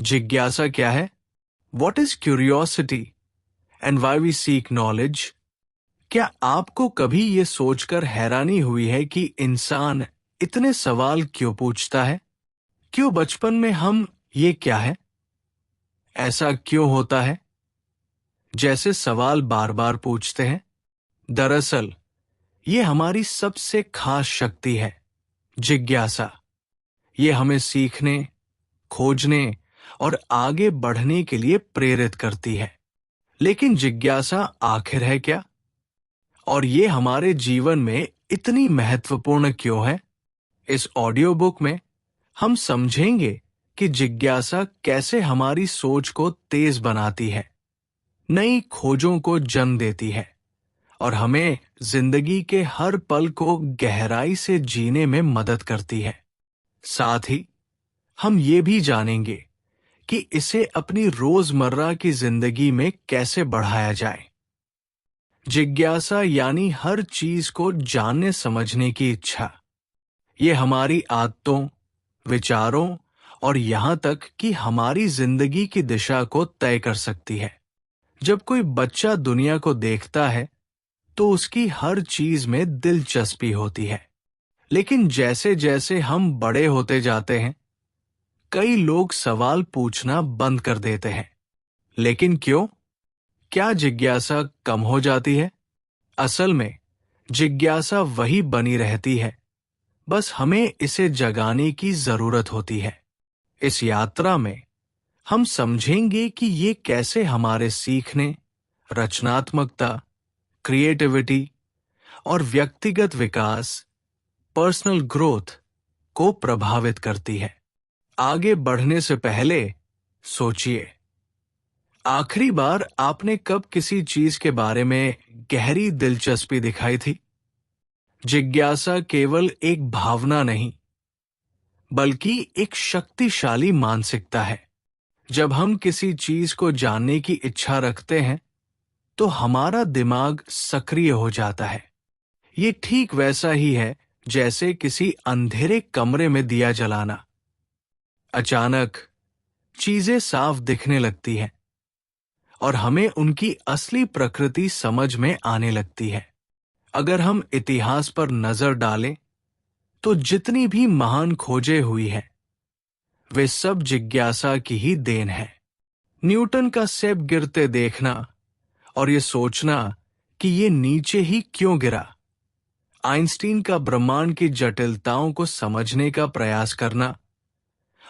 जिज्ञासा क्या है? What is curiosity and why we seek knowledge? क्या आपको कभी ये सोचकर हैरानी हुई है कि इंसान इतने सवाल क्यों पूछता है? क्यों बचपन में हम ये क्या है, ऐसा क्यों होता है जैसे सवाल बार बार पूछते हैं? दरअसल ये हमारी सबसे खास शक्ति है, जिज्ञासा। ये हमें सीखने, खोजने और आगे बढ़ने के लिए प्रेरित करती है। लेकिन जिज्ञासा आखिर है क्या? और ये हमारे जीवन में इतनी महत्वपूर्ण क्यों है? इस ऑडियो बुक में हम समझेंगे कि जिज्ञासा कैसे हमारी सोच को तेज बनाती है, नई खोजों को जन्म देती है और हमें जिंदगी के हर पल को गहराई से जीने में मदद करती है। साथ ही हम ये भी जानेंगे कि इसे अपनी रोजमर्रा की जिंदगी में कैसे बढ़ाया जाए। जिज्ञासा यानी हर चीज को जानने समझने की इच्छा। ये हमारी आदतों, विचारों और यहां तक कि हमारी जिंदगी की दिशा को तय कर सकती है। जब कोई बच्चा दुनिया को देखता है तो उसकी हर चीज में दिलचस्पी होती है। लेकिन जैसे जैसे हम बड़े होते जाते हैं, कई लोग सवाल पूछना बंद कर देते हैं। लेकिन क्यों? क्या जिज्ञासा कम हो जाती है? असल में जिज्ञासा वही बनी रहती है, बस हमें इसे जगाने की जरूरत होती है। इस यात्रा में हम समझेंगे कि ये कैसे हमारे सीखने, रचनात्मकता, क्रिएटिविटी और व्यक्तिगत विकास, पर्सनल ग्रोथ को प्रभावित करती है। आगे बढ़ने से पहले सोचिए, आखिरी बार आपने कब किसी चीज के बारे में गहरी दिलचस्पी दिखाई थी? जिज्ञासा केवल एक भावना नहीं, बल्कि एक शक्तिशाली मानसिकता है। जब हम किसी चीज को जानने की इच्छा रखते हैं, तो हमारा दिमाग सक्रिय हो जाता है। ये ठीक वैसा ही है जैसे किसी अंधेरे कमरे में दिया जलाना। अचानक चीजें साफ दिखने लगती हैं और हमें उनकी असली प्रकृति समझ में आने लगती है। अगर हम इतिहास पर नजर डालें, तो जितनी भी महान खोजें हुई हैं, वे सब जिज्ञासा की ही देन है। न्यूटन का सेब गिरते देखना और ये सोचना कि ये नीचे ही क्यों गिरा, आइंस्टीन का ब्रह्मांड की जटिलताओं को समझने का प्रयास करना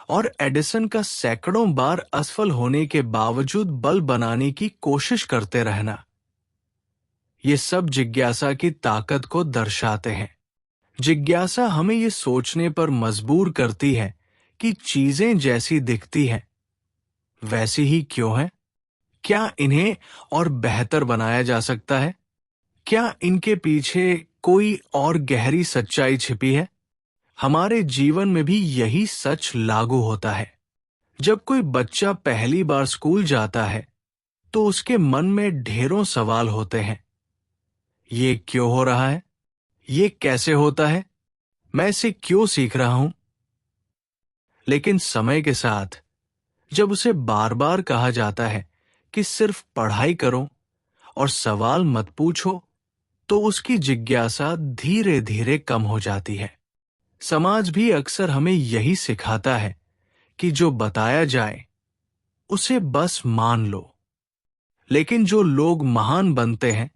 और एडिसन का सैकड़ों बार असफल होने के बावजूद बल्ब बनाने की कोशिश करते रहना, ये सब जिज्ञासा की ताकत को दर्शाते हैं। जिज्ञासा हमें ये सोचने पर मजबूर करती है कि चीजें जैसी दिखती हैं, वैसी ही क्यों हैं? क्या इन्हें और बेहतर बनाया जा सकता है? क्या इनके पीछे कोई और गहरी सच्चाई छिपी है? हमारे जीवन में भी यही सच लागू होता है। जब कोई बच्चा पहली बार स्कूल जाता है, तो उसके मन में ढेरों सवाल होते हैं। ये क्यों हो रहा है? ये कैसे होता है? मैं इसे क्यों सीख रहा हूं? लेकिन समय के साथ जब उसे बार बार कहा जाता है कि सिर्फ पढ़ाई करो और सवाल मत पूछो, तो उसकी जिज्ञासा धीरे धीरे कम हो जाती है। समाज भी अक्सर हमें यही सिखाता है कि जो बताया जाए उसे बस मान लो। लेकिन जो लोग महान बनते हैं,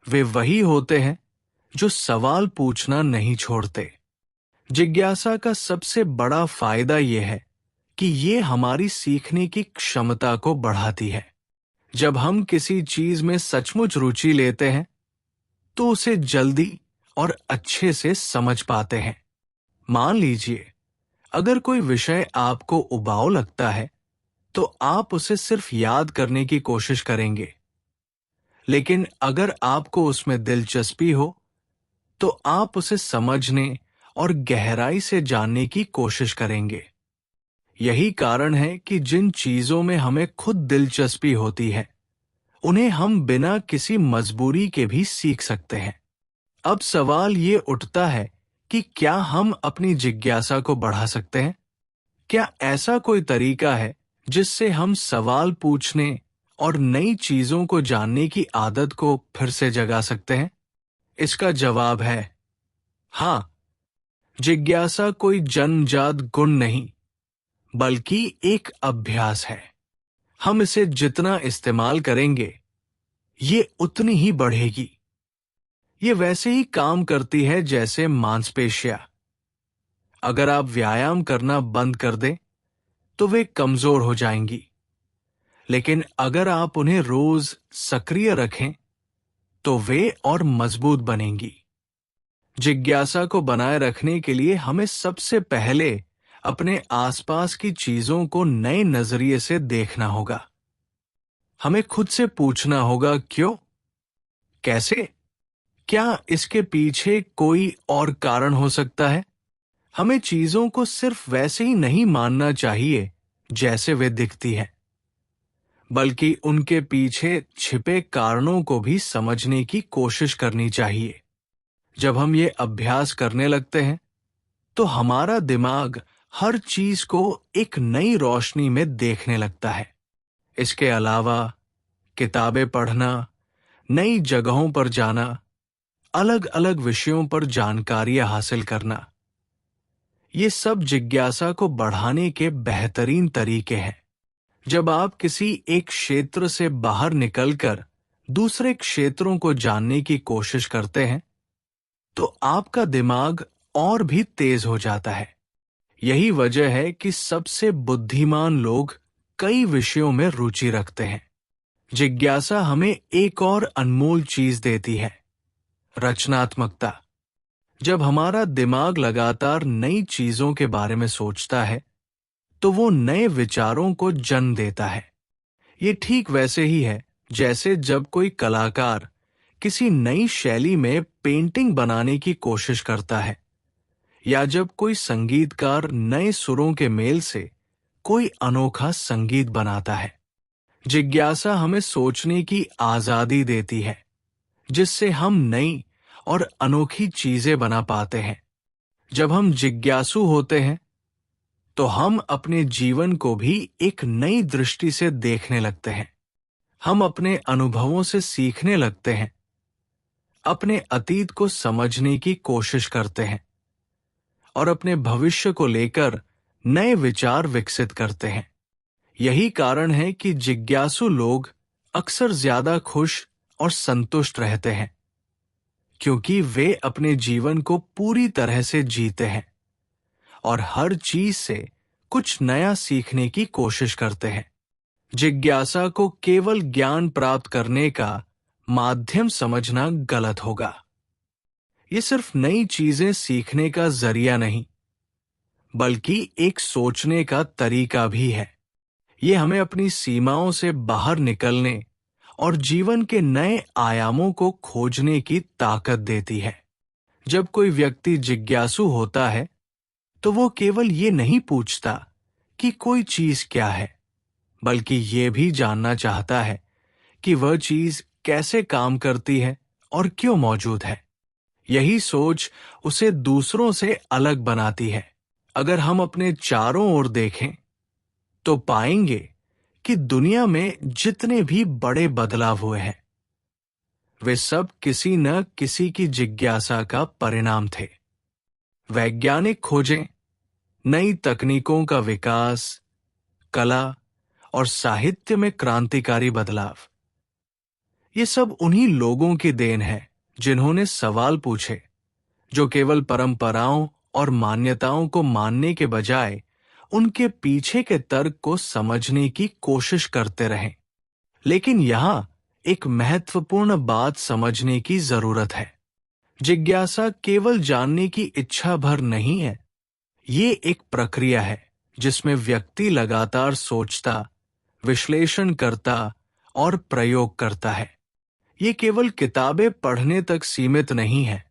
वे वही होते हैं जो सवाल पूछना नहीं छोड़ते। जिज्ञासा का सबसे बड़ा फायदा यह है कि ये हमारी सीखने की क्षमता को बढ़ाती है। जब हम किसी चीज में सचमुच रुचि लेते हैं, तो उसे जल्दी और अच्छे से समझ पाते हैं। मान लीजिए, अगर कोई विषय आपको उबाऊ लगता है, तो आप उसे सिर्फ याद करने की कोशिश करेंगे। लेकिन अगर आपको उसमें दिलचस्पी हो, तो आप उसे समझने और गहराई से जानने की कोशिश करेंगे। यही कारण है कि जिन चीजों में हमें खुद दिलचस्पी होती है, उन्हें हम बिना किसी मजबूरी के भी सीख सकते हैं। अब सवाल ये उठता है कि क्या हम अपनी जिज्ञासा को बढ़ा सकते हैं? क्या ऐसा कोई तरीका है जिससे हम सवाल पूछने और नई चीजों को जानने की आदत को फिर से जगा सकते हैं? इसका जवाब है हाँ। जिज्ञासा कोई जन्मजात गुण नहीं, बल्कि एक अभ्यास है। हम इसे जितना इस्तेमाल करेंगे, ये उतनी ही बढ़ेगी। ये वैसे ही काम करती है जैसे मांसपेशियां। अगर आप व्यायाम करना बंद कर दें, तो वे कमजोर हो जाएंगी। लेकिन अगर आप उन्हें रोज सक्रिय रखें, तो वे और मजबूत बनेंगी। जिज्ञासा को बनाए रखने के लिए हमें सबसे पहले अपने आसपास की चीजों को नए नजरिए से देखना होगा। हमें खुद से पूछना होगा, क्यों, कैसे, क्या इसके पीछे कोई और कारण हो सकता है? हमें चीजों को सिर्फ वैसे ही नहीं मानना चाहिए जैसे वे दिखती हैं, बल्कि उनके पीछे छिपे कारणों को भी समझने की कोशिश करनी चाहिए। जब हम ये अभ्यास करने लगते हैं, तो हमारा दिमाग हर चीज को एक नई रोशनी में देखने लगता है। इसके अलावा किताबें पढ़ना, नई जगहों पर जाना, अलग अलग विषयों पर जानकारियां हासिल करना, ये सब जिज्ञासा को बढ़ाने के बेहतरीन तरीके हैं। जब आप किसी एक क्षेत्र से बाहर निकलकर दूसरे क्षेत्रों को जानने की कोशिश करते हैं, तो आपका दिमाग और भी तेज हो जाता है। यही वजह है कि सबसे बुद्धिमान लोग कई विषयों में रुचि रखते हैं। जिज्ञासा हमें एक और अनमोल चीज देती है, रचनात्मकता। जब हमारा दिमाग लगातार नई चीजों के बारे में सोचता है, तो वो नए विचारों को जन्म देता है। ये ठीक वैसे ही है जैसे जब कोई कलाकार किसी नई शैली में पेंटिंग बनाने की कोशिश करता है, या जब कोई संगीतकार नए सुरों के मेल से कोई अनोखा संगीत बनाता है। जिज्ञासा हमें सोचने की आजादी देती है, जिससे हम नई और अनोखी चीजें बना पाते हैं। जब हम जिज्ञासु होते हैं, तो हम अपने जीवन को भी एक नई दृष्टि से देखने लगते हैं। हम अपने अनुभवों से सीखने लगते हैं, अपने अतीत को समझने की कोशिश करते हैं और अपने भविष्य को लेकर नए विचार विकसित करते हैं। यही कारण है कि जिज्ञासु लोग अक्सर ज्यादा खुश और संतुष्ट रहते हैं, क्योंकि वे अपने जीवन को पूरी तरह से जीते हैं और हर चीज से कुछ नया सीखने की कोशिश करते हैं। जिज्ञासा को केवल ज्ञान प्राप्त करने का माध्यम समझना गलत होगा। ये सिर्फ नई चीजें सीखने का जरिया नहीं, बल्कि एक सोचने का तरीका भी है। ये हमें अपनी सीमाओं से बाहर निकलने और जीवन के नए आयामों को खोजने की ताकत देती है। जब कोई व्यक्ति जिज्ञासु होता है, तो वो केवल ये नहीं पूछता कि कोई चीज क्या है, बल्कि ये भी जानना चाहता है कि वह चीज कैसे काम करती है और क्यों मौजूद है। यही सोच उसे दूसरों से अलग बनाती है। अगर हम अपने चारों ओर देखें, तो पाएंगे कि दुनिया में जितने भी बड़े बदलाव हुए हैं, वे सब किसी न किसी की जिज्ञासा का परिणाम थे। वैज्ञानिक खोजें, नई तकनीकों का विकास, कला और साहित्य में क्रांतिकारी बदलाव, ये सब उन्हीं लोगों की देन है जिन्होंने सवाल पूछे, जो केवल परंपराओं और मान्यताओं को मानने के बजाय उनके पीछे के तर्क को समझने की कोशिश करते रहे। लेकिन यहां एक महत्वपूर्ण बात समझने की जरूरत है। जिज्ञासा केवल जानने की इच्छा भर नहीं है। ये एक प्रक्रिया है जिसमें व्यक्ति लगातार सोचता, विश्लेषण करता और प्रयोग करता है। ये केवल किताबें पढ़ने तक सीमित नहीं है,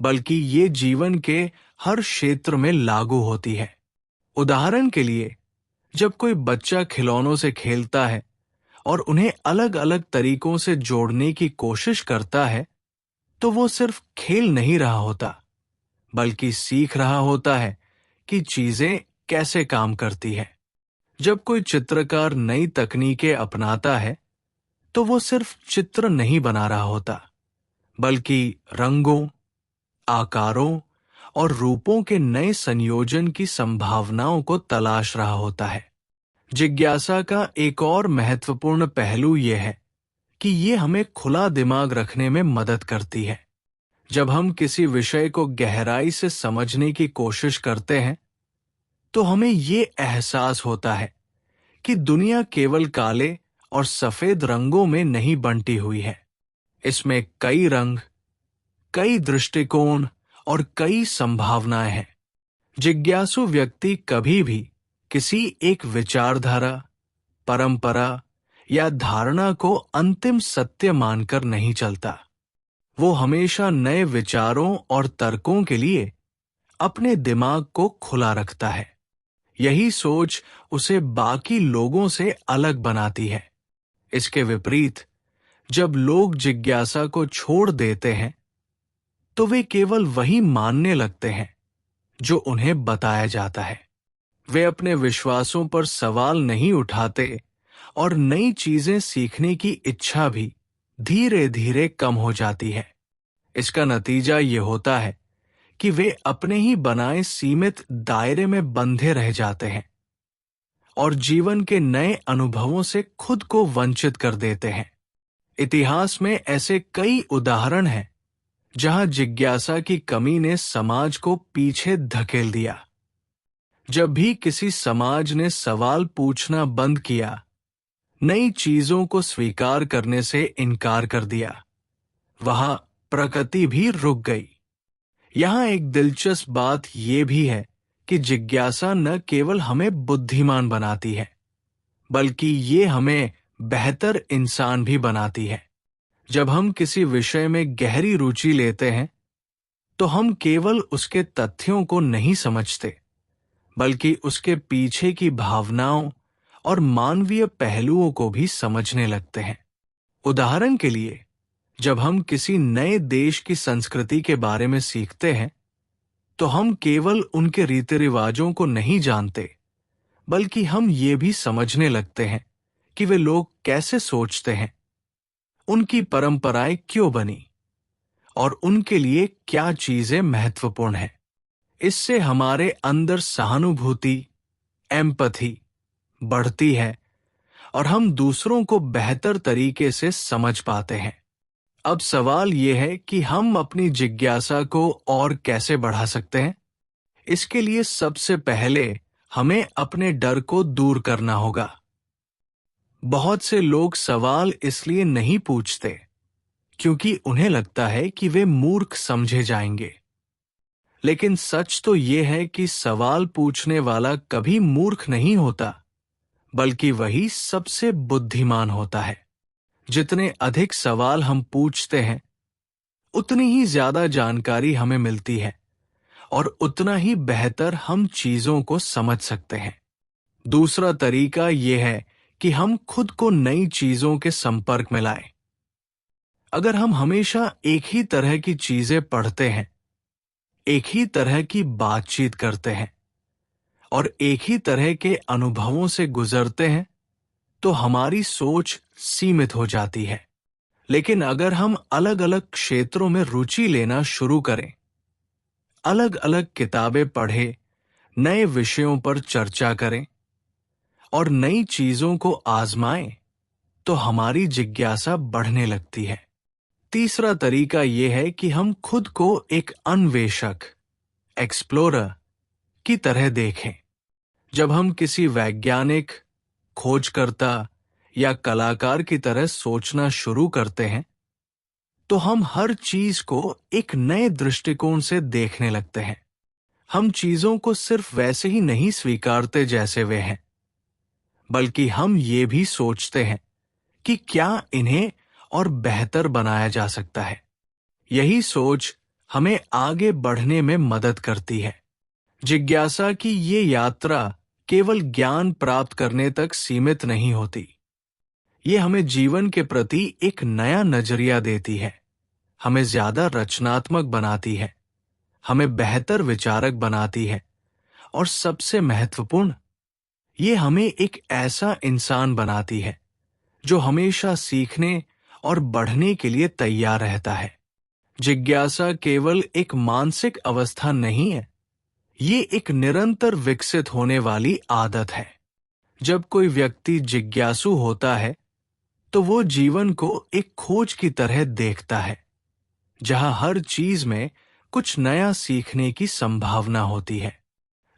बल्कि ये जीवन के हर क्षेत्र में लागू होती है। उदाहरण के लिए, जब कोई बच्चा खिलौनों से खेलता है और उन्हें अलग अलग तरीकों से जोड़ने की कोशिश करता है, तो वो सिर्फ खेल नहीं रहा होता, बल्कि सीख रहा होता है कि चीजें कैसे काम करती है। जब कोई चित्रकार नई तकनीकें अपनाता है तो वो सिर्फ चित्र नहीं बना रहा होता, बल्कि रंगों, आकारों और रूपों के नए संयोजन की संभावनाओं को तलाश रहा होता है। जिज्ञासा का एक और महत्वपूर्ण पहलू यह है कि ये हमें खुला दिमाग रखने में मदद करती है। जब हम किसी विषय को गहराई से समझने की कोशिश करते हैं तो हमें ये एहसास होता है कि दुनिया केवल काले और सफेद रंगों में नहीं बंटी हुई है। इसमें कई रंग, कई दृष्टिकोण और कई संभावनाएं हैं। जिज्ञासु व्यक्ति कभी भी किसी एक विचारधारा, परंपरा या धारणा को अंतिम सत्य मानकर नहीं चलता। वो हमेशा नए विचारों और तर्कों के लिए अपने दिमाग को खुला रखता है। यही सोच उसे बाकी लोगों से अलग बनाती है। इसके विपरीत, जब लोग जिज्ञासा को छोड़ देते हैं तो वे केवल वही मानने लगते हैं जो उन्हें बताया जाता है। वे अपने विश्वासों पर सवाल नहीं उठाते और नई चीजें सीखने की इच्छा भी धीरे धीरे कम हो जाती है। इसका नतीजा ये होता है कि वे अपने ही बनाए सीमित दायरे में बंधे रह जाते हैं और जीवन के नए अनुभवों से खुद को वंचित कर देते हैं। इतिहास में ऐसे कई उदाहरण हैं जहां जिज्ञासा की कमी ने समाज को पीछे धकेल दिया। जब भी किसी समाज ने सवाल पूछना बंद किया, नई चीजों को स्वीकार करने से इनकार कर दिया, वहां प्रगति भी रुक गई। यहां एक दिलचस्प बात यह भी है कि जिज्ञासा न केवल हमें बुद्धिमान बनाती है, बल्कि ये हमें बेहतर इंसान भी बनाती है। जब हम किसी विषय में गहरी रुचि लेते हैं तो हम केवल उसके तथ्यों को नहीं समझते, बल्कि उसके पीछे की भावनाओं और मानवीय पहलुओं को भी समझने लगते हैं। उदाहरण के लिए, जब हम किसी नए देश की संस्कृति के बारे में सीखते हैं तो हम केवल उनके रीति रिवाजों को नहीं जानते, बल्कि हम ये भी समझने लगते हैं कि वे लोग कैसे सोचते हैं, उनकी परंपराएं क्यों बनी और उनके लिए क्या चीजें महत्वपूर्ण हैं। इससे हमारे अंदर सहानुभूति, एम्पैथी बढ़ती है और हम दूसरों को बेहतर तरीके से समझ पाते हैं। अब सवाल यह है कि हम अपनी जिज्ञासा को और कैसे बढ़ा सकते हैं। इसके लिए सबसे पहले हमें अपने डर को दूर करना होगा। बहुत से लोग सवाल इसलिए नहीं पूछते क्योंकि उन्हें लगता है कि वे मूर्ख समझे जाएंगे। लेकिन सच तो यह है कि सवाल पूछने वाला कभी मूर्ख नहीं होता, बल्कि वही सबसे बुद्धिमान होता है। जितने अधिक सवाल हम पूछते हैं, उतनी ही ज्यादा जानकारी हमें मिलती है और उतना ही बेहतर हम चीजों को समझ सकते हैं। दूसरा तरीका यह है कि हम खुद को नई चीजों के संपर्क में लाएं। अगर हम हमेशा एक ही तरह की चीजें पढ़ते हैं, एक ही तरह की बातचीत करते हैं और एक ही तरह के अनुभवों से गुजरते हैं, तो हमारी सोच सीमित हो जाती है। लेकिन अगर हम अलग अलग क्षेत्रों में रुचि लेना शुरू करें, अलग अलग किताबें पढ़ें, नए विषयों पर चर्चा करें और नई चीजों को आजमाएं, तो हमारी जिज्ञासा बढ़ने लगती है। तीसरा तरीका यह है कि हम खुद को एक अन्वेषक, एक्सप्लोरर की तरह देखें। जब हम किसी वैज्ञानिक, खोजकर्ता या कलाकार की तरह सोचना शुरू करते हैं, तो हम हर चीज को एक नए दृष्टिकोण से देखने लगते हैं। हम चीजों को सिर्फ वैसे ही नहीं स्वीकारते जैसे वे हैं, बल्कि हम ये भी सोचते हैं कि क्या इन्हें और बेहतर बनाया जा सकता है। यही सोच हमें आगे बढ़ने में मदद करती है। जिज्ञासा की ये यात्रा केवल ज्ञान प्राप्त करने तक सीमित नहीं होती। ये हमें जीवन के प्रति एक नया नजरिया देती है, हमें ज्यादा रचनात्मक बनाती है, हमें बेहतर विचारक बनाती है और सबसे महत्वपूर्ण, ये हमें एक ऐसा इंसान बनाती है जो हमेशा सीखने और बढ़ने के लिए तैयार रहता है। जिज्ञासा केवल एक मानसिक अवस्था नहीं है, ये एक निरंतर विकसित होने वाली आदत है। जब कोई व्यक्ति जिज्ञासु होता है तो वो जीवन को एक खोज की तरह देखता है, जहां हर चीज में कुछ नया सीखने की संभावना होती है।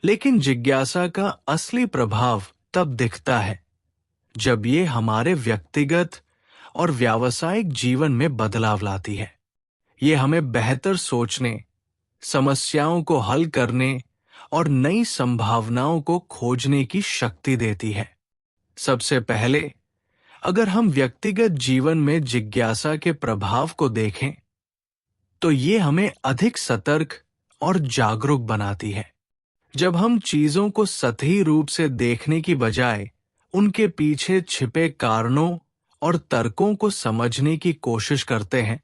लेकिन जिज्ञासा का असली प्रभाव तब दिखता है जब ये हमारे व्यक्तिगत और व्यावसायिक जीवन में बदलाव लाती है। ये हमें बेहतर सोचने, समस्याओं को हल करने और नई संभावनाओं को खोजने की शक्ति देती है। सबसे पहले, अगर हम व्यक्तिगत जीवन में जिज्ञासा के प्रभाव को देखें, तो ये हमें अधिक सतर्क और जागरूक बनाती है। जब हम चीजों को सतही रूप से देखने की बजाय उनके पीछे छिपे कारणों और तर्कों को समझने की कोशिश करते हैं,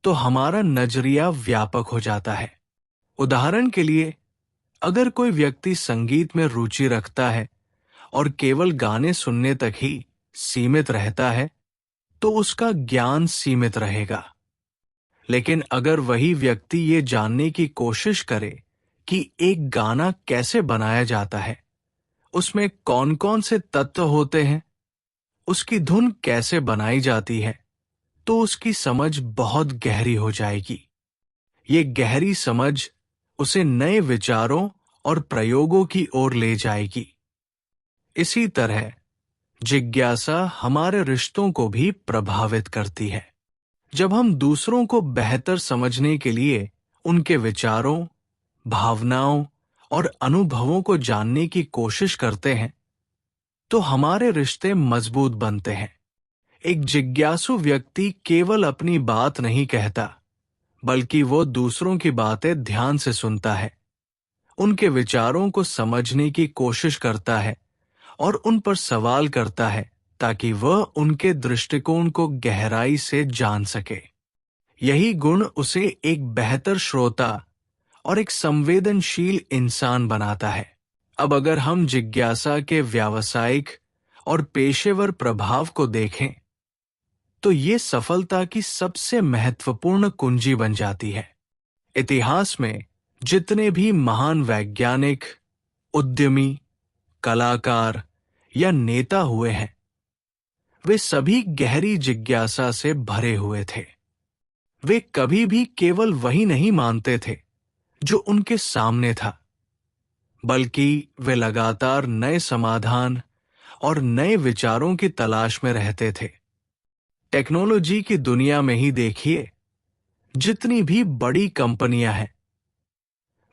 तो हमारा नजरिया व्यापक हो जाता है। उदाहरण के लिए, अगर कोई व्यक्ति संगीत में रुचि रखता है और केवल गाने सुनने तक ही सीमित रहता है, तो उसका ज्ञान सीमित रहेगा। लेकिन अगर वही व्यक्ति ये जानने की कोशिश करे कि एक गाना कैसे बनाया जाता है, उसमें कौन कौन से तत्व होते हैं, उसकी धुन कैसे बनाई जाती है, तो उसकी समझ बहुत गहरी हो जाएगी। ये गहरी समझ उसे नए विचारों और प्रयोगों की ओर ले जाएगी। इसी तरह जिज्ञासा हमारे रिश्तों को भी प्रभावित करती है। जब हम दूसरों को बेहतर समझने के लिए उनके विचारों, भावनाओं और अनुभवों को जानने की कोशिश करते हैं, तो हमारे रिश्ते मजबूत बनते हैं। एक जिज्ञासु व्यक्ति केवल अपनी बात नहीं कहता, बल्कि वो दूसरों की बातें ध्यान से सुनता है, उनके विचारों को समझने की कोशिश करता है और उन पर सवाल करता है, ताकि वह उनके दृष्टिकोण को गहराई से जान सके। यही गुण उसे एक बेहतर श्रोता और एक संवेदनशील इंसान बनाता है। अब अगर हम जिज्ञासा के व्यावसायिक और पेशेवर प्रभाव को देखें, तो ये सफलता की सबसे महत्वपूर्ण कुंजी बन जाती है। इतिहास में जितने भी महान वैज्ञानिक, उद्यमी, कलाकार या नेता हुए हैं, वे सभी गहरी जिज्ञासा से भरे हुए थे। वे कभी भी केवल वही नहीं मानते थे जो उनके सामने था, बल्कि वे लगातार नए समाधान और नए विचारों की तलाश में रहते थे। टेक्नोलॉजी की दुनिया में ही देखिए, जितनी भी बड़ी कंपनियां हैं,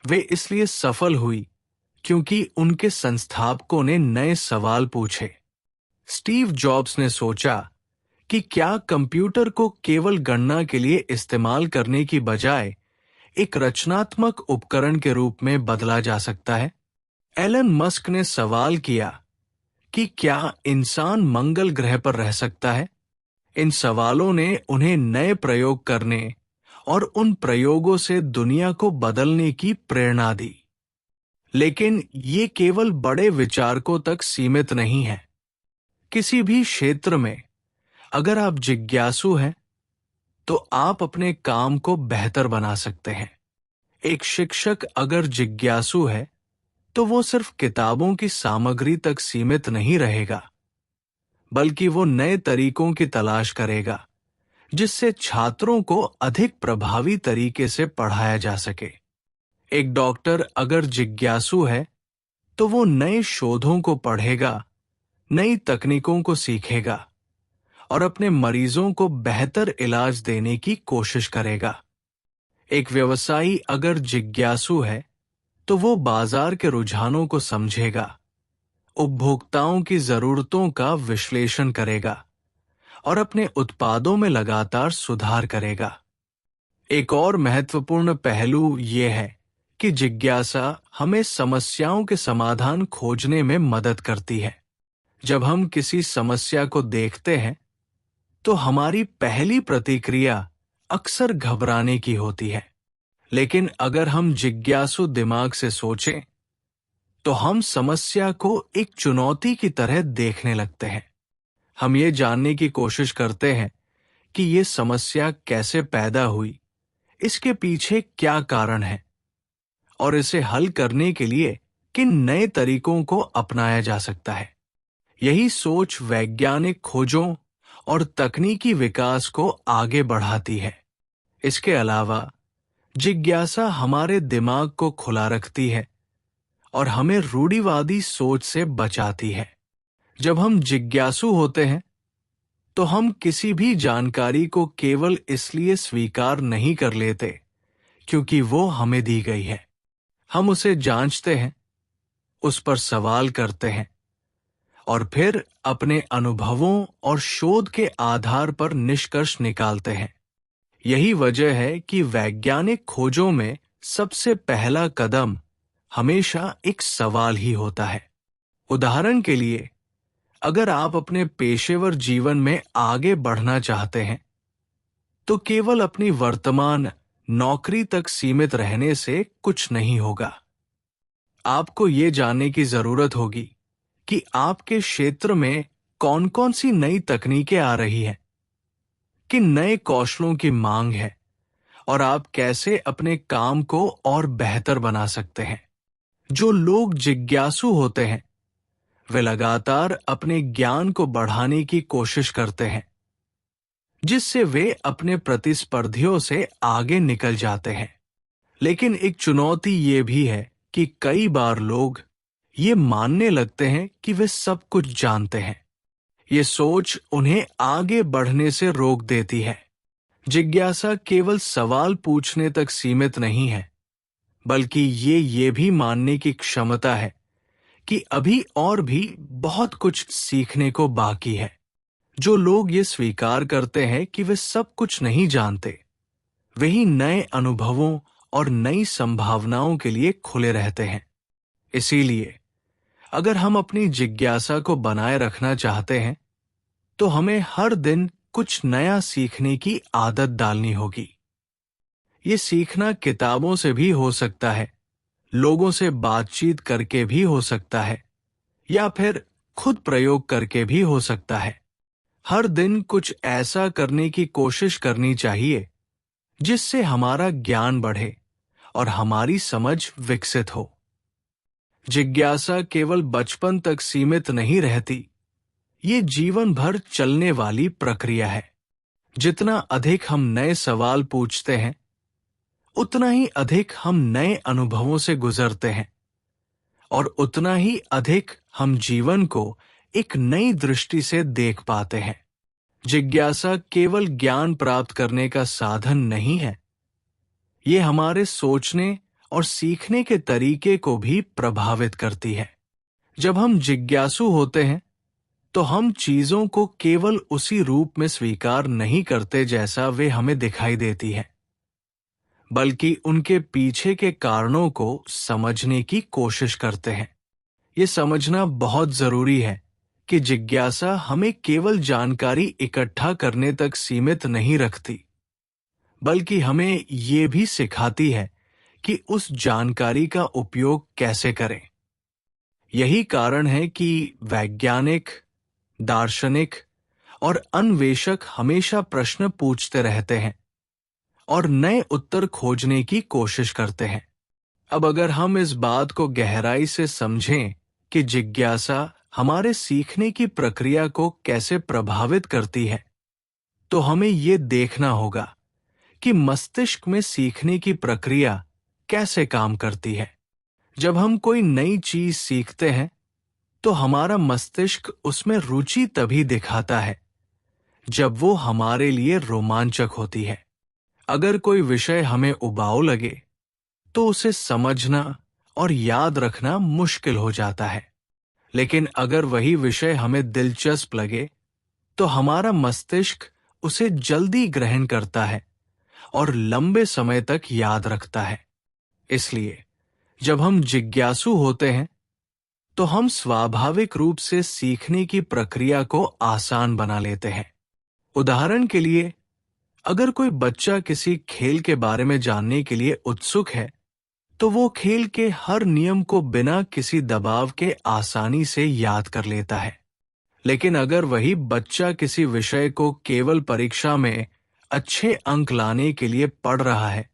वे इसलिए सफल हुई क्योंकि उनके संस्थापकों ने नए सवाल पूछे। स्टीव जॉब्स ने सोचा कि क्या कंप्यूटर को केवल गणना के लिए इस्तेमाल करने की बजाय एक रचनात्मक उपकरण के रूप में बदला जा सकता है। एलन मस्क ने सवाल किया कि क्या इंसान मंगल ग्रह पर रह सकता है। इन सवालों ने उन्हें नए प्रयोग करने और उन प्रयोगों से दुनिया को बदलने की प्रेरणा दी। लेकिन ये केवल बड़े विचारकों तक सीमित नहीं है। किसी भी क्षेत्र में अगर आप जिज्ञासु हैं, तो आप अपने काम को बेहतर बना सकते हैं। एक शिक्षक अगर जिज्ञासु है, तो वो सिर्फ किताबों की सामग्री तक सीमित नहीं रहेगा, बल्कि वो नए तरीकों की तलाश करेगा जिससे छात्रों को अधिक प्रभावी तरीके से पढ़ाया जा सके। एक डॉक्टर अगर जिज्ञासु है, तो वो नए शोधों को पढ़ेगा, नई तकनीकों को सीखेगा और अपने मरीजों को बेहतर इलाज देने की कोशिश करेगा। एक व्यवसायी अगर जिज्ञासु है, तो वो बाजार के रुझानों को समझेगा, उपभोक्ताओं की जरूरतों का विश्लेषण करेगा और अपने उत्पादों में लगातार सुधार करेगा। एक और महत्वपूर्ण पहलू ये है कि जिज्ञासा हमें समस्याओं के समाधान खोजने में मदद करती है। जब हम किसी समस्या को देखते हैं, तो हमारी पहली प्रतिक्रिया अक्सर घबराने की होती है। लेकिन अगर हम जिज्ञासु दिमाग से सोचें, तो हम समस्या को एक चुनौती की तरह देखने लगते हैं। हम ये जानने की कोशिश करते हैं कि ये समस्या कैसे पैदा हुई, इसके पीछे क्या कारण है, और इसे हल करने के लिए किन नए तरीकों को अपनाया जा सकता है। यही सोच वैज्ञानिक खोजों और तकनीकी विकास को आगे बढ़ाती है। इसके अलावा जिज्ञासा हमारे दिमाग को खुला रखती है और हमें रूढ़िवादी सोच से बचाती है। जब हम जिज्ञासु होते हैं तो हम किसी भी जानकारी को केवल इसलिए स्वीकार नहीं कर लेते क्योंकि वो हमें दी गई है। हम उसे जांचते हैं, उस पर सवाल करते हैं और फिर अपने अनुभवों और शोध के आधार पर निष्कर्ष निकालते हैं। यही वजह है कि वैज्ञानिक खोजों में सबसे पहला कदम हमेशा एक सवाल ही होता है। उदाहरण के लिए, अगर आप अपने पेशेवर जीवन में आगे बढ़ना चाहते हैं, तो केवल अपनी वर्तमान नौकरी तक सीमित रहने से कुछ नहीं होगा। आपको ये जानने की जरूरत होगी कि आपके क्षेत्र में कौन कौन सी नई तकनीकें आ रही हैं, किन नए कौशलों की मांग है और आप कैसे अपने काम को और बेहतर बना सकते हैं। जो लोग जिज्ञासु होते हैं वे लगातार अपने ज्ञान को बढ़ाने की कोशिश करते हैं, जिससे वे अपने प्रतिस्पर्धियों से आगे निकल जाते हैं। लेकिन एक चुनौती ये भी है कि कई बार लोग ये मानने लगते हैं कि वे सब कुछ जानते हैं। ये सोच उन्हें आगे बढ़ने से रोक देती है। जिज्ञासा केवल सवाल पूछने तक सीमित नहीं है, बल्कि ये भी मानने की क्षमता है कि अभी और भी बहुत कुछ सीखने को बाकी है। जो लोग ये स्वीकार करते हैं कि वे सब कुछ नहीं जानते, वही नए अनुभवों और नई संभावनाओं के लिए खुले रहते हैं। इसीलिए अगर हम अपनी जिज्ञासा को बनाए रखना चाहते हैं, तो हमें हर दिन कुछ नया सीखने की आदत डालनी होगी। ये सीखना किताबों से भी हो सकता है, लोगों से बातचीत करके भी हो सकता है, या फिर खुद प्रयोग करके भी हो सकता है। हर दिन कुछ ऐसा करने की कोशिश करनी चाहिए जिससे हमारा ज्ञान बढ़े और हमारी समझ विकसित हो। जिज्ञासा केवल बचपन तक सीमित नहीं रहती, ये जीवन भर चलने वाली प्रक्रिया है। जितना अधिक हम नए सवाल पूछते हैं, उतना ही अधिक हम नए अनुभवों से गुजरते हैं और उतना ही अधिक हम जीवन को एक नई दृष्टि से देख पाते हैं। जिज्ञासा केवल ज्ञान प्राप्त करने का साधन नहीं है, ये हमारे सोचने और सीखने के तरीके को भी प्रभावित करती है। जब हम जिज्ञासु होते हैं, तो हम चीजों को केवल उसी रूप में स्वीकार नहीं करते जैसा वे हमें दिखाई देती है, बल्कि उनके पीछे के कारणों को समझने की कोशिश करते हैं। ये समझना बहुत जरूरी है कि जिज्ञासा हमें केवल जानकारी इकट्ठा करने तक सीमित नहीं रखती, बल्कि हमें ये भी सिखाती है कि उस जानकारी का उपयोग कैसे करें। यही कारण है कि वैज्ञानिक, दार्शनिक और अन्वेषक हमेशा प्रश्न पूछते रहते हैं और नए उत्तर खोजने की कोशिश करते हैं। अब अगर हम इस बात को गहराई से समझें कि जिज्ञासा हमारे सीखने की प्रक्रिया को कैसे प्रभावित करती है, तो हमें ये देखना होगा कि मस्तिष्क में सीखने की प्रक्रिया कैसे काम करती है। जब हम कोई नई चीज सीखते हैं, तो हमारा मस्तिष्क उसमें रुचि तभी दिखाता है जब वो हमारे लिए रोमांचक होती है। अगर कोई विषय हमें उबाऊ लगे, तो उसे समझना और याद रखना मुश्किल हो जाता है। लेकिन अगर वही विषय हमें दिलचस्प लगे, तो हमारा मस्तिष्क उसे जल्दी ग्रहण करता है और लंबे समय तक याद रखता है। इसलिए जब हम जिज्ञासु होते हैं, तो हम स्वाभाविक रूप से सीखने की प्रक्रिया को आसान बना लेते हैं। उदाहरण के लिए, अगर कोई बच्चा किसी खेल के बारे में जानने के लिए उत्सुक है, तो वो खेल के हर नियम को बिना किसी दबाव के आसानी से याद कर लेता है। लेकिन अगर वही बच्चा किसी विषय को केवल परीक्षा में अच्छे अंक लाने के लिए पढ़ रहा है,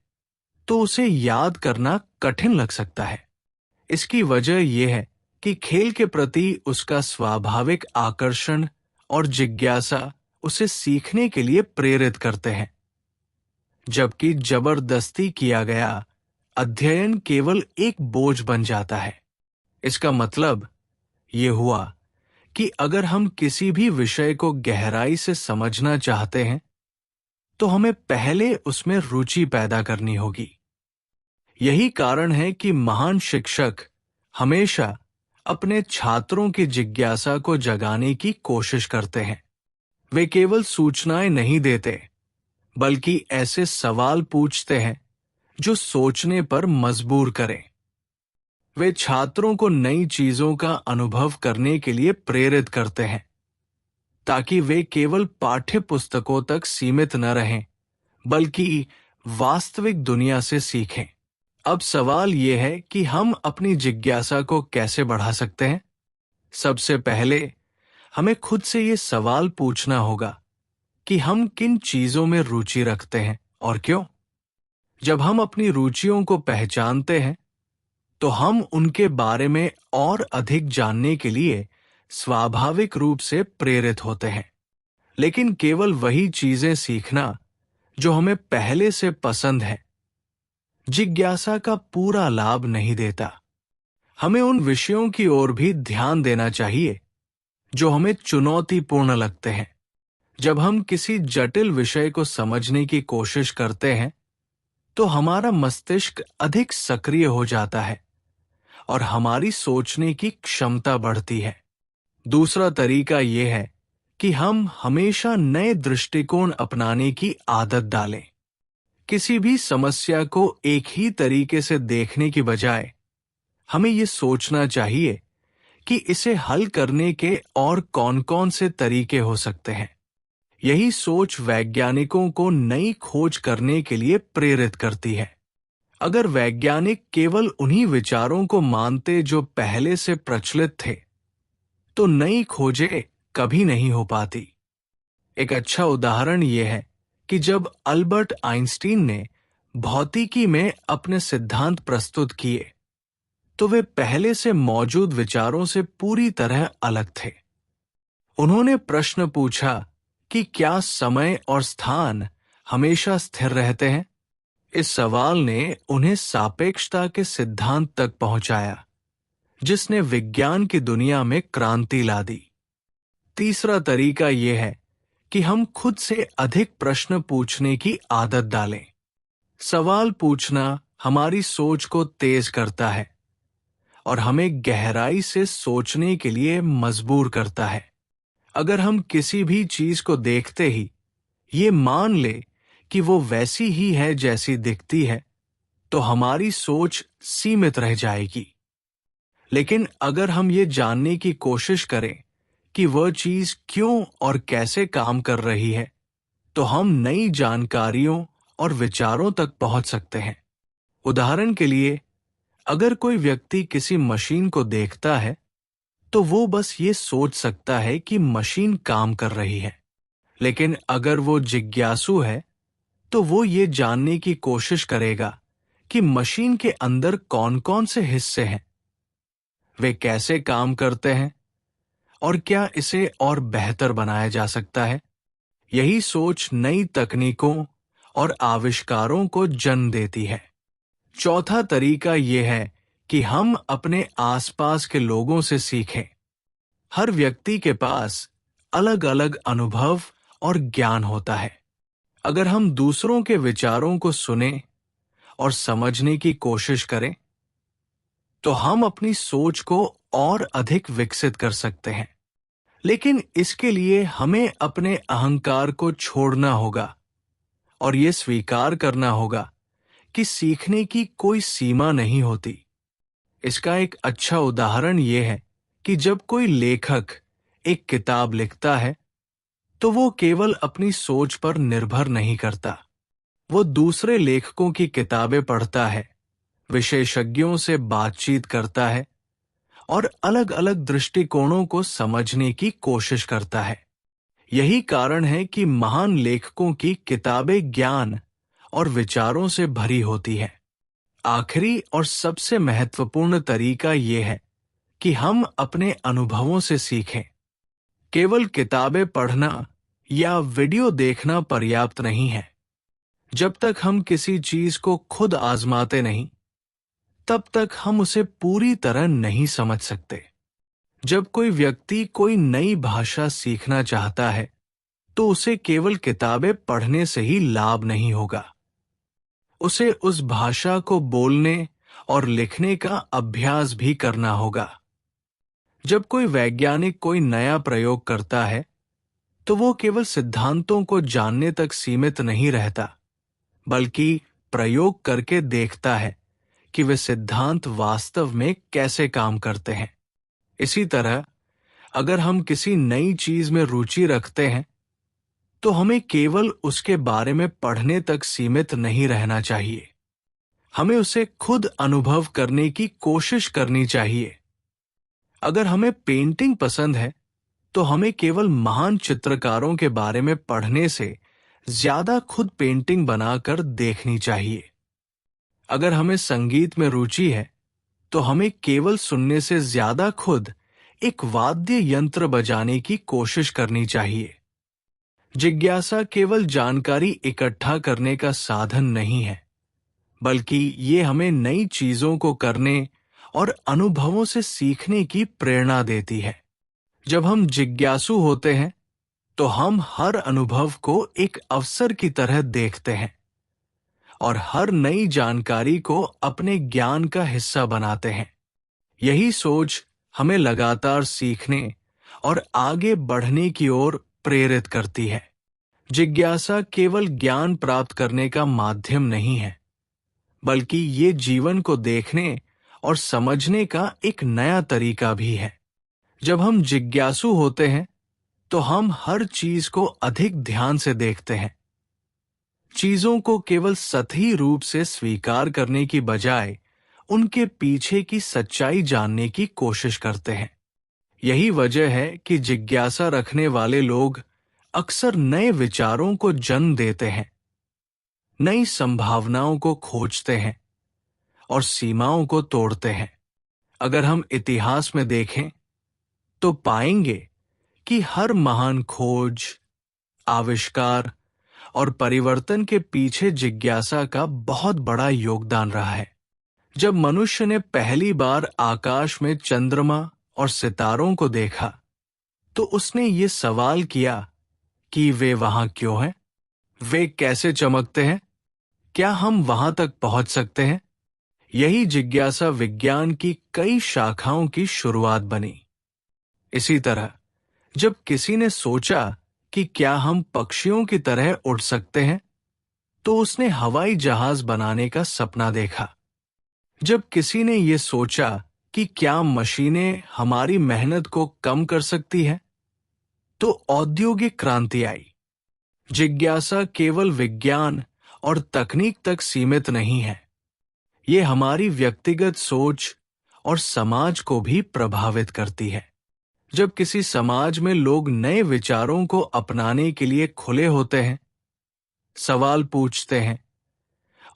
तो उसे याद करना कठिन लग सकता है। इसकी वजह यह है कि खेल के प्रति उसका स्वाभाविक आकर्षण और जिज्ञासा उसे सीखने के लिए प्रेरित करते हैं, जबकि जबरदस्ती किया गया अध्ययन केवल एक बोझ बन जाता है। इसका मतलब ये हुआ कि अगर हम किसी भी विषय को गहराई से समझना चाहते हैं, तो हमें पहले उसमें रुचि पैदा करनी होगी। यही कारण है कि महान शिक्षक हमेशा अपने छात्रों की जिज्ञासा को जगाने की कोशिश करते हैं। वे केवल सूचनाएं नहीं देते, बल्कि ऐसे सवाल पूछते हैं जो सोचने पर मजबूर करें। वे छात्रों को नई चीजों का अनुभव करने के लिए प्रेरित करते हैं, ताकि वे केवल पाठ्य पुस्तकों तक सीमित न रहें, बल्कि वास्तविक दुनिया से सीखें। अब सवाल यह है कि हम अपनी जिज्ञासा को कैसे बढ़ा सकते हैं। सबसे पहले हमें खुद से ये सवाल पूछना होगा कि हम किन चीजों में रुचि रखते हैं और क्यों। जब हम अपनी रुचियों को पहचानते हैं, तो हम उनके बारे में और अधिक जानने के लिए स्वाभाविक रूप से प्रेरित होते हैं। लेकिन केवल वही चीजें सीखना जो हमें पहले से पसंद है, जिज्ञासा का पूरा लाभ नहीं देता। हमें उन विषयों की ओर भी ध्यान देना चाहिए जो हमें चुनौतीपूर्ण लगते हैं। जब हम किसी जटिल विषय को समझने की कोशिश करते हैं, तो हमारा मस्तिष्क अधिक सक्रिय हो जाता है और हमारी सोचने की क्षमता बढ़ती है। दूसरा तरीका यह है कि हम हमेशा नए दृष्टिकोण अपनाने की आदत डालें। किसी भी समस्या को एक ही तरीके से देखने की बजाय हमें ये सोचना चाहिए कि इसे हल करने के और कौन-कौन से तरीके हो सकते हैं। यही सोच वैज्ञानिकों को नई खोज करने के लिए प्रेरित करती है। अगर वैज्ञानिक केवल उन्हीं विचारों को मानते जो पहले से प्रचलित थे, तो नई खोजें कभी नहीं हो पाती। एक अच्छा उदाहरण यह है कि जब अल्बर्ट आइंस्टीन ने भौतिकी में अपने सिद्धांत प्रस्तुत किए, तो वे पहले से मौजूद विचारों से पूरी तरह अलग थे। उन्होंने प्रश्न पूछा कि क्या समय और स्थान हमेशा स्थिर रहते हैं? इस सवाल ने उन्हें सापेक्षता के सिद्धांत तक पहुंचाया, जिसने विज्ञान की दुनिया में क्रांति ला दी। तीसरा तरीका यह है कि हम खुद से अधिक प्रश्न पूछने की आदत डालें। सवाल पूछना हमारी सोच को तेज करता है और हमें गहराई से सोचने के लिए मजबूर करता है। अगर हम किसी भी चीज को देखते ही ये मान ले कि वो वैसी ही है जैसी दिखती है, तो हमारी सोच सीमित रह जाएगी। लेकिन अगर हम ये जानने की कोशिश करें कि वह चीज क्यों और कैसे काम कर रही है, तो हम नई जानकारियों और विचारों तक पहुंच सकते हैं। उदाहरण के लिए, अगर कोई व्यक्ति किसी मशीन को देखता है, तो वो बस ये सोच सकता है कि मशीन काम कर रही है। लेकिन अगर वो जिज्ञासु है, तो वो ये जानने की कोशिश करेगा कि मशीन के अंदर कौन-कौन से हिस्से हैं, वे कैसे काम करते हैं और क्या इसे और बेहतर बनाया जा सकता है। यही सोच नई तकनीकों और आविष्कारों को जन्म देती है। चौथा तरीका यह है कि हम अपने आसपास के लोगों से सीखें। हर व्यक्ति के पास अलग-अलग अनुभव और ज्ञान होता है। अगर हम दूसरों के विचारों को सुनें और समझने की कोशिश करें, तो हम अपनी सोच को और अधिक विकसित कर सकते हैं। लेकिन इसके लिए हमें अपने अहंकार को छोड़ना होगा और ये स्वीकार करना होगा कि सीखने की कोई सीमा नहीं होती। इसका एक अच्छा उदाहरण यह है कि जब कोई लेखक एक किताब लिखता है, तो वो केवल अपनी सोच पर निर्भर नहीं करता। वो दूसरे लेखकों की किताबें पढ़ता है विशेषज्ञों से बातचीत करता है और अलग अलग दृष्टिकोणों को समझने की कोशिश करता है। यही कारण है कि महान लेखकों की किताबें ज्ञान और विचारों से भरी होती हैं। आखिरी और सबसे महत्वपूर्ण तरीका यह है कि हम अपने अनुभवों से सीखें। केवल किताबें पढ़ना या वीडियो देखना पर्याप्त नहीं है। जब तक हम किसी चीज को खुद आजमाते नहीं, तब तक हम उसे पूरी तरह नहीं समझ सकते। जब कोई व्यक्ति कोई नई भाषा सीखना चाहता है, तो उसे केवल किताबें पढ़ने से ही लाभ नहीं होगा। उसे उस भाषा को बोलने और लिखने का अभ्यास भी करना होगा। जब कोई वैज्ञानिक कोई नया प्रयोग करता है, तो वो केवल सिद्धांतों को जानने तक सीमित नहीं रहता, बल्कि प्रयोग करके देखता है कि वे सिद्धांत वास्तव में कैसे काम करते हैं। इसी तरह, अगर हम किसी नई चीज में रुचि रखते हैं, तो हमें केवल उसके बारे में पढ़ने तक सीमित नहीं रहना चाहिए। हमें उसे खुद अनुभव करने की कोशिश करनी चाहिए। अगर हमें पेंटिंग पसंद है, तो हमें केवल महान चित्रकारों के बारे में पढ़ने से ज्यादा खुद पेंटिंग बनाकर देखनी चाहिए। अगर हमें संगीत में रुचि है, तो हमें केवल सुनने से ज्यादा खुद एक वाद्य यंत्र बजाने की कोशिश करनी चाहिए। जिज्ञासा केवल जानकारी इकट्ठा करने का साधन नहीं है, बल्कि ये हमें नई चीजों को करने और अनुभवों से सीखने की प्रेरणा देती है। जब हम जिज्ञासु होते हैं, तो हम हर अनुभव को एक अवसर की तरह देखते हैं और हर नई जानकारी को अपने ज्ञान का हिस्सा बनाते हैं। यही सोच हमें लगातार सीखने और आगे बढ़ने की ओर प्रेरित करती है। जिज्ञासा केवल ज्ञान प्राप्त करने का माध्यम नहीं है, बल्कि ये जीवन को देखने और समझने का एक नया तरीका भी है। जब हम जिज्ञासु होते हैं, तो हम हर चीज को अधिक ध्यान से देखते हैं। चीजों को केवल सतही रूप से स्वीकार करने की बजाय उनके पीछे की सच्चाई जानने की कोशिश करते हैं। यही वजह है कि जिज्ञासा रखने वाले लोग अक्सर नए विचारों को जन्म देते हैं, नई संभावनाओं को खोजते हैं और सीमाओं को तोड़ते हैं। अगर हम इतिहास में देखें, तो पाएंगे कि हर महान खोज, आविष्कार और परिवर्तन के पीछे जिज्ञासा का बहुत बड़ा योगदान रहा है। जब मनुष्य ने पहली बार आकाश में चंद्रमा और सितारों को देखा, तो उसने ये सवाल किया कि वे वहां क्यों हैं? वे कैसे चमकते हैं? क्या हम वहां तक पहुंच सकते हैं? यही जिज्ञासा विज्ञान की कई शाखाओं की शुरुआत बनी। इसी तरह, जब किसी ने सोचा कि क्या हम पक्षियों की तरह उड़ सकते हैं, तो उसने हवाई जहाज बनाने का सपना देखा। जब किसी ने यह सोचा कि क्या मशीनें हमारी मेहनत को कम कर सकती हैं, तो औद्योगिक क्रांति आई। जिज्ञासा केवल विज्ञान और तकनीक तक सीमित नहीं है, ये हमारी व्यक्तिगत सोच और समाज को भी प्रभावित करती है। जब किसी समाज में लोग नए विचारों को अपनाने के लिए खुले होते हैं, सवाल पूछते हैं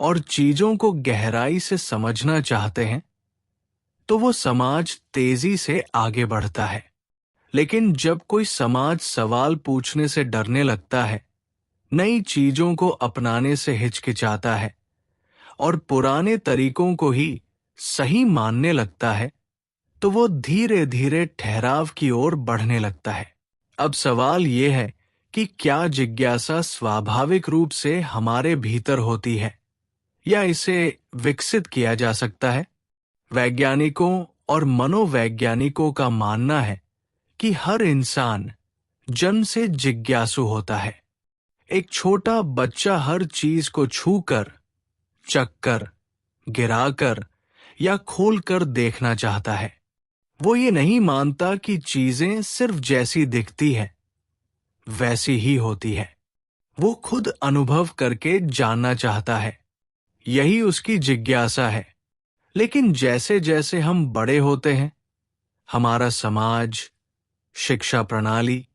और चीजों को गहराई से समझना चाहते हैं, तो वो समाज तेजी से आगे बढ़ता है। लेकिन जब कोई समाज सवाल पूछने से डरने लगता है, नई चीजों को अपनाने से हिचकिचाता है और पुराने तरीकों को ही सही मानने लगता है, तो वो धीरे धीरे ठहराव की ओर बढ़ने लगता है। अब सवाल ये है कि क्या जिज्ञासा स्वाभाविक रूप से हमारे भीतर होती है या इसे विकसित किया जा सकता है? वैज्ञानिकों और मनोवैज्ञानिकों का मानना है कि हर इंसान जन्म से जिज्ञासु होता है। एक छोटा बच्चा हर चीज को छूकर, चखकर, गिराकर या खोलकर देखना चाहता है। वो ये नहीं मानता कि चीजें सिर्फ जैसी दिखती है वैसी ही होती है। वो खुद अनुभव करके जानना चाहता है। यही उसकी जिज्ञासा है। लेकिन जैसे जैसे हम बड़े होते हैं, हमारा समाज, शिक्षा प्रणाली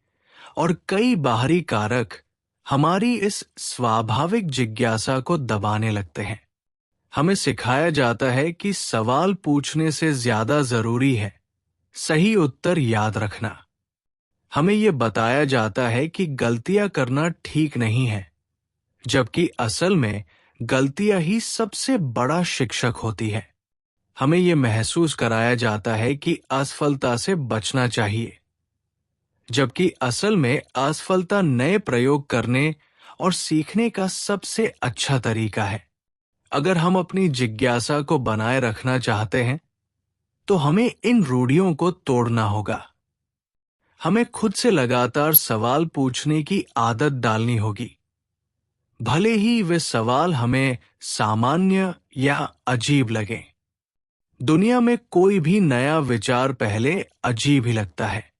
और कई बाहरी कारक हमारी इस स्वाभाविक जिज्ञासा को दबाने लगते हैं। हमें सिखाया जाता है कि सवाल पूछने से ज्यादा जरूरी है सही उत्तर याद रखना। हमें यह बताया जाता है कि गलतियां करना ठीक नहीं है, जबकि असल में गलतियां ही सबसे बड़ा शिक्षक होती है। हमें यह महसूस कराया जाता है कि असफलता से बचना चाहिए, जबकि असल में असफलता नए प्रयोग करने और सीखने का सबसे अच्छा तरीका है। अगर हम अपनी जिज्ञासा को बनाए रखना चाहते हैं, तो हमें इन रूढ़ियों को तोड़ना होगा। हमें खुद से लगातार सवाल पूछने की आदत डालनी होगी, भले ही वे सवाल हमें सामान्य या अजीब लगें। दुनिया में कोई भी नया विचार पहले अजीब ही लगता है।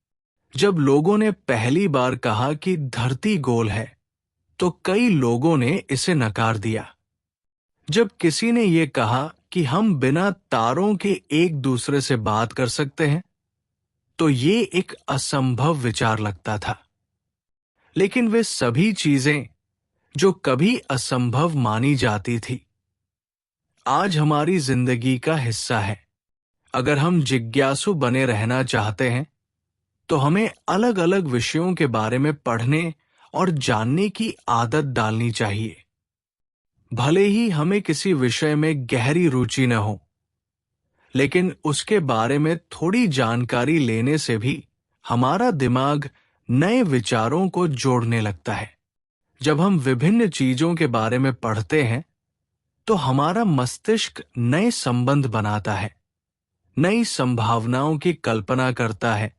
जब लोगों ने पहली बार कहा कि धरती गोल है, तो कई लोगों ने इसे नकार दिया। जब किसी ने यह कहा कि हम बिना तारों के एक दूसरे से बात कर सकते हैं, तो ये एक असंभव विचार लगता था। लेकिन वे सभी चीजें जो कभी असंभव मानी जाती थी, आज हमारी जिंदगी का हिस्सा है। अगर हम जिज्ञासु बने रहना चाहते हैं, तो हमें अलग अलग विषयों के बारे में पढ़ने और जानने की आदत डालनी चाहिए। भले ही हमें किसी विषय में गहरी रुचि न हो, लेकिन उसके बारे में थोड़ी जानकारी लेने से भी हमारा दिमाग नए विचारों को जोड़ने लगता है। जब हम विभिन्न चीजों के बारे में पढ़ते हैं, तो हमारा मस्तिष्क नए संबंध बनाता है, नई संभावनाओं की कल्पना करता है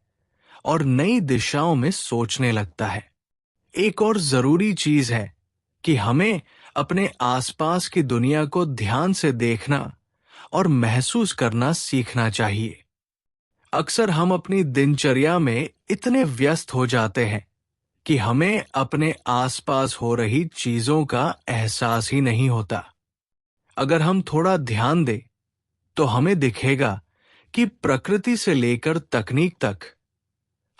और नई दिशाओं में सोचने लगता है। एक और जरूरी चीज है कि हमें अपने आसपास की दुनिया को ध्यान से देखना और महसूस करना सीखना चाहिए। अक्सर हम अपनी दिनचर्या में इतने व्यस्त हो जाते हैं कि हमें अपने आसपास हो रही चीजों का एहसास ही नहीं होता। अगर हम थोड़ा ध्यान दें, तो हमें दिखेगा कि प्रकृति से लेकर तकनीक तक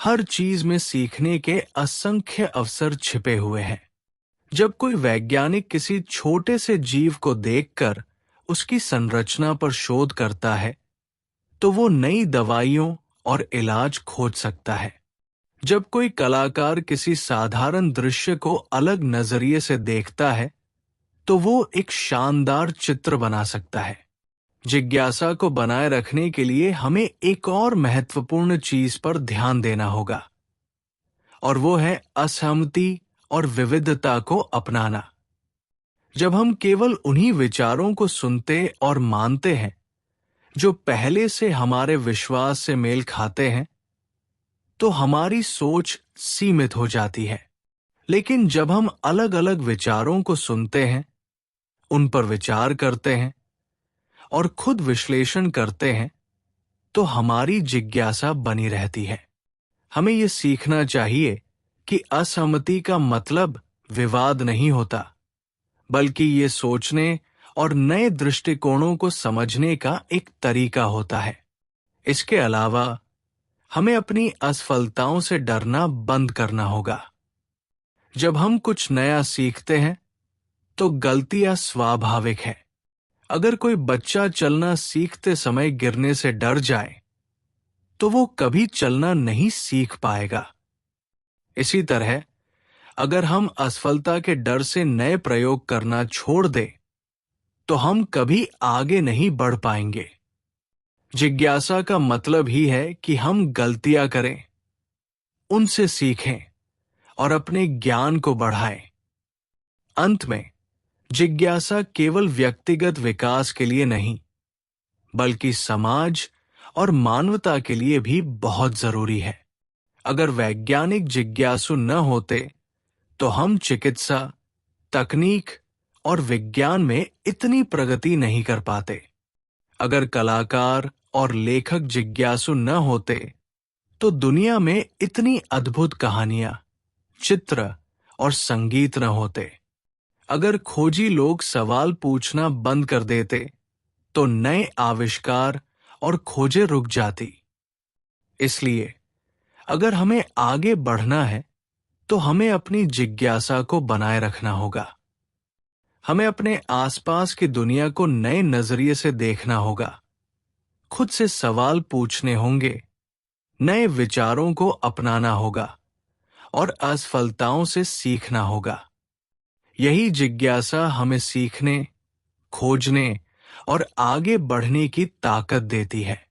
हर चीज में सीखने के असंख्य अवसर छिपे हुए हैं। जब कोई वैज्ञानिक किसी छोटे से जीव को देखकर उसकी संरचना पर शोध करता है, तो वो नई दवाइयों और इलाज खोज सकता है। जब कोई कलाकार किसी साधारण दृश्य को अलग नजरिए से देखता है, तो वो एक शानदार चित्र बना सकता है। जिज्ञासा को बनाए रखने के लिए हमें एक और महत्वपूर्ण चीज पर ध्यान देना होगा, और वो है असहमति और विविधता को अपनाना। जब हम केवल उन्हीं विचारों को सुनते और मानते हैं जो पहले से हमारे विश्वास से मेल खाते हैं, तो हमारी सोच सीमित हो जाती है। लेकिन जब हम अलग अलग विचारों को सुनते हैं, उन पर विचार करते हैं और खुद विश्लेषण करते हैं, तो हमारी जिज्ञासा बनी रहती है। हमें यह सीखना चाहिए कि असहमति का मतलब विवाद नहीं होता, बल्कि ये सोचने और नए दृष्टिकोणों को समझने का एक तरीका होता है। इसके अलावा हमें अपनी असफलताओं से डरना बंद करना होगा। जब हम कुछ नया सीखते हैं, तो गलतियां स्वाभाविक है। अगर कोई बच्चा चलना सीखते समय गिरने से डर जाए, तो वो कभी चलना नहीं सीख पाएगा। इसी तरह अगर हम असफलता के डर से नए प्रयोग करना छोड़ दें, तो हम कभी आगे नहीं बढ़ पाएंगे। जिज्ञासा का मतलब ही है कि हम गलतियां करें, उनसे सीखें और अपने ज्ञान को बढ़ाएं। अंत में, जिज्ञासा केवल व्यक्तिगत विकास के लिए नहीं, बल्कि समाज और मानवता के लिए भी बहुत जरूरी है। अगर वैज्ञानिक जिज्ञासु न होते, तो हम चिकित्सा, तकनीक और विज्ञान में इतनी प्रगति नहीं कर पाते। अगर कलाकार और लेखक जिज्ञासु न होते, तो दुनिया में इतनी अद्भुत कहानियां, चित्र और संगीत न होते। अगर खोजी लोग सवाल पूछना बंद कर देते, तो नए आविष्कार और खोजें रुक जाती। इसलिए अगर हमें आगे बढ़ना है तो हमें अपनी जिज्ञासा को बनाए रखना होगा। हमें अपने आसपास की दुनिया को नए नजरिए से देखना होगा, खुद से सवाल पूछने होंगे, नए विचारों को अपनाना होगा और असफलताओं से सीखना होगा। यही जिज्ञासा हमें सीखने, खोजने और आगे बढ़ने की ताकत देती है।